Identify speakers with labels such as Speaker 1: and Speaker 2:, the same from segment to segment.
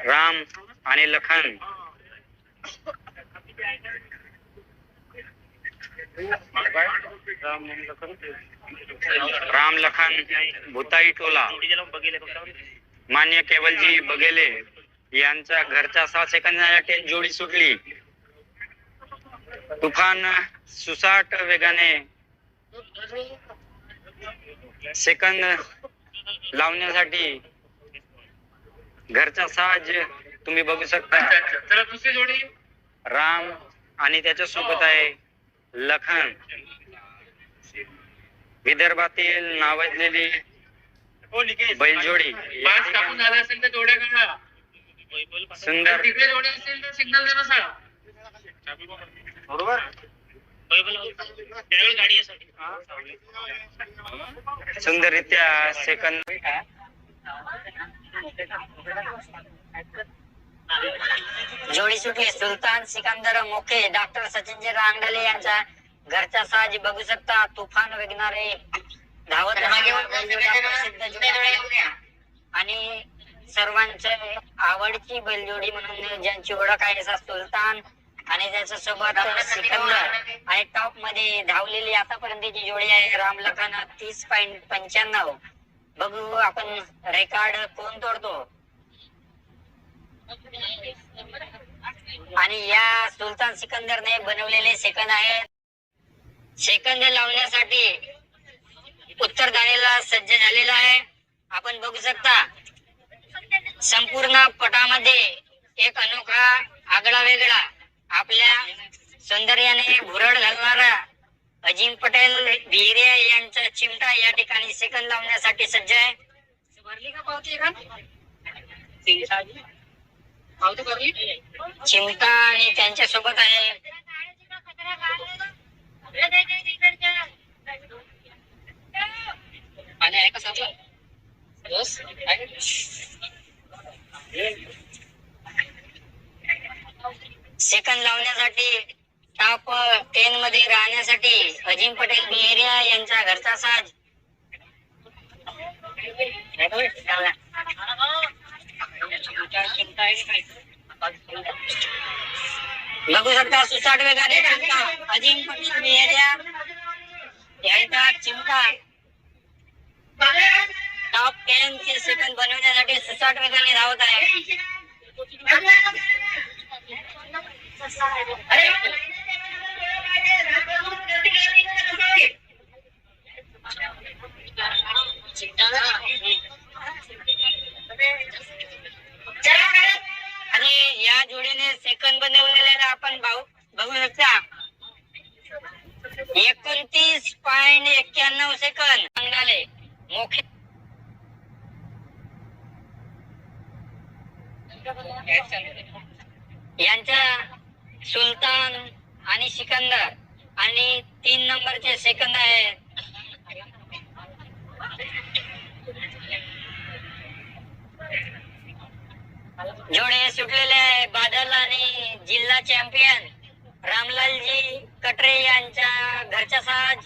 Speaker 1: राम आणि लखन राम लखन भुताई टोला मान्य केवलजी बघेले यांच्या घरच्या 6 सेकंदासाठी जोडी सुटली. तुफान सुसाट वेगाने सेकंद लावण्यासाठी घरचा साज तुम्ही बघू शकता. राम आणि त्याच्या सोबत आहे लखन. विदर्भातील नावाजलेली बैलजोडी. सुंदर सुंदररित्या सेकंद
Speaker 2: जोडी सुटली. सुलतान सिकंदर मोके डॉक्टर सचिनजी रांगडले यांच्या घरचा साज बघू शकता. तुफान वेगणारे धावत आणि सर्वांच्या आवडची बैलजोडी म्हणून ज्यांची ओळख आहे असा सुलतान आणि त्याच्या सोबत सिकंदर आणि टॉप मध्ये धावलेली आतापर्यंतची जोडी आहे राम लखन 30.95. बघू आपण रेकॉर्ड कोण तोडतो. आणि या सुलतान सिकंदरने बनवलेले सेकंद आहेत. सेकंद लावण्यासाठी उत्तरदानीला सज्ज झालेला आहे. आपण बघू शकता संपूर्ण पटामध्ये एक अनोखा आगळा वेगळा आपल्या सौंदर्याने भुरळ घालणारा अजिम पटेल बिहिरे यांचा चिमटा या ठिकाणी सेकंद लावण्यासाठी सज्ज आहे. भरली का पावती का चिमटा आणि त्यांच्या सोबत आहे आणि आहे का सापला सेकंद लावण्यासाठी टॉप 10 मध्ये राहण्यासाठी अजिम पटेल बिहेरिया यांचा घरचा साज बघू शकता. सुसाट वेगाने अजिम पटेल बिहेरिया यांचा चिमटा टॉप 10 चे सेकंद बनवण्यासाठी सुसाट वेगाने धावत आहे. आणि या जोडीने सेकंद बनवलेले आपण बघू शकता. 29.91 सेकंद अंगाले मोखे यांच्या सुलतान आणि सिकंदर आणि 3 नंबरचे सेकंद आहेत. जोडे सुटलेले आहे. बादल आणि जिल्हा चॅम्पियन रामलालजी कटरे यांच्या घरचा साज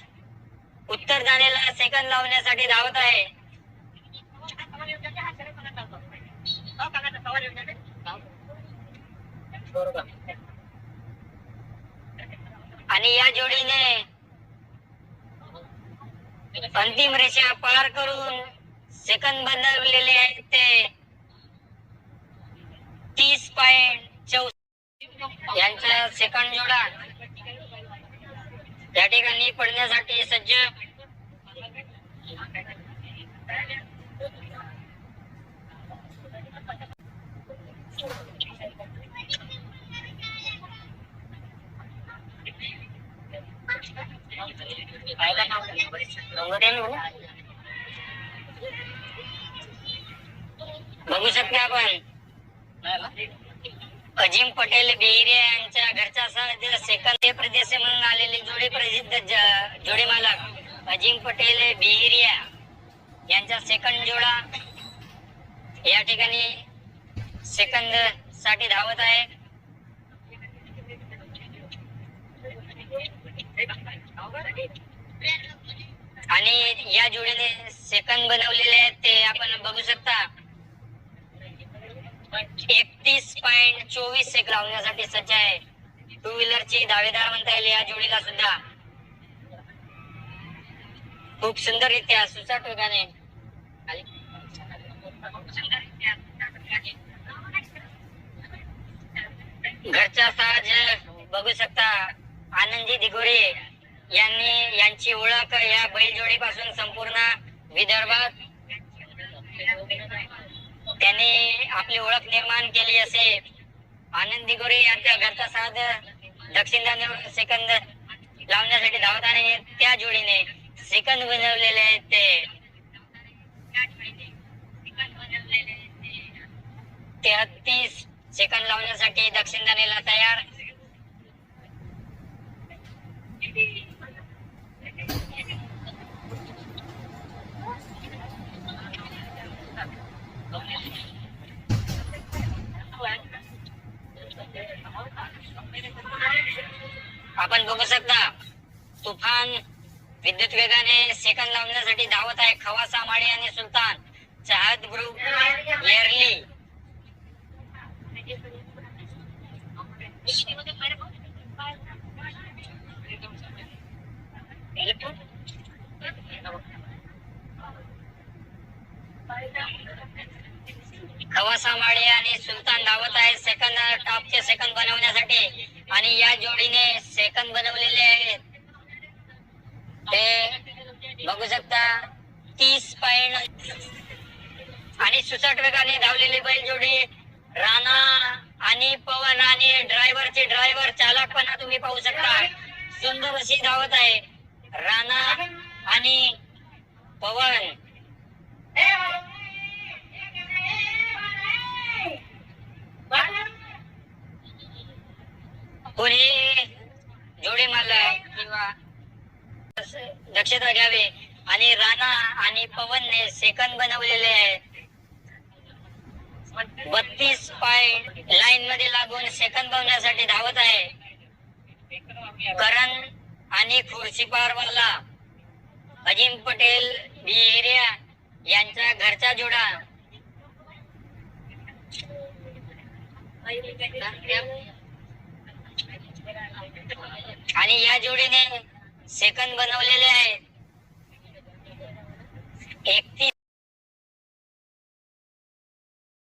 Speaker 2: उत्तरदानीला सेकंद लावण्यासाठी धावत आहे. आणि या जोडीने अंतिम रेषा पार करून सेकंद बनवलेले आहेत ते 30.64 यांचा सेकंड जोडा या ठिकाणी पडण्यासाठी सज्ज. बघू शकता आपण अजिम पटेल बिहिरे यांच्या घरचा साज सेकंद प्रदेश म्हणून आलेले जोडी प्रसिद्ध जोडी मालक अजिम पटेल बिहिरिया यांचा सेकंड जोडा या ठिकाणी सेकंद साठी धावत आहे. आणि या जोडीने सेकंद बनवलेले आहेत ते आपण बघू शकता. 31.24 सेकंद लावण्यासाठी सज्ज आहे. टू व्हीलरची दावेदार म्हणता येईल या जोडीला सुद्धा. खूप सुंदररित्या सुसाट वेगाने घरचा साज बघू शकता. आनंदी दिगोरे यांची ओळख या बैलजोडीपासून संपूर्ण विदर्भात त्यांनी आपली ओळख निर्माण केली. असे आनंद दिगोरे यांच्या घरचा साज दक्षिण दांडीवर सेकंद लावण्यासाठी धावत आणि त्या जोडीने सेकंद बनवलेले आहेत. ते 33 सेकंद लावण्यासाठी दक्षिण दांडीला तयार. आपण बघू शकता तुफान विद्युत वेगाने सेकंद लावण्यासाठी धावत आहे खवासा माळी आणि सुलतान. चाहत ग्रुप येरली खवासा माळी आणि सुलतान धावत आहे सेकंद टॉपचे सेकंद बनवण्यासाठी. आणि या जोडीने सेकंद बनवलेले आहेत. ते बघू शकता 30 पॉइंट आणि सुसाट वेगाने धावलेली बैलजोडी राणा आणि पवन आणि ड्रायव्हर चालकपणा तुम्ही पाहू शकता. सुंदर अशी धावत आहे राणा आणि पवन. कोणी जोडी मालक किंवा दक्षता घ्यावे. आणि राणा आणि पवनने सेकंद बनवलेले आहेत. 32 पॉइंट लाईन मध्ये लागून सेकंद बनवण्यासाठी धावत आहे. करण आणि खुर्शीपारवाला अजिम पटेल बिहेरिया यांचा घरचा जोडा. आणि या जोडीने सेकंद बनवलेले आहेत. 31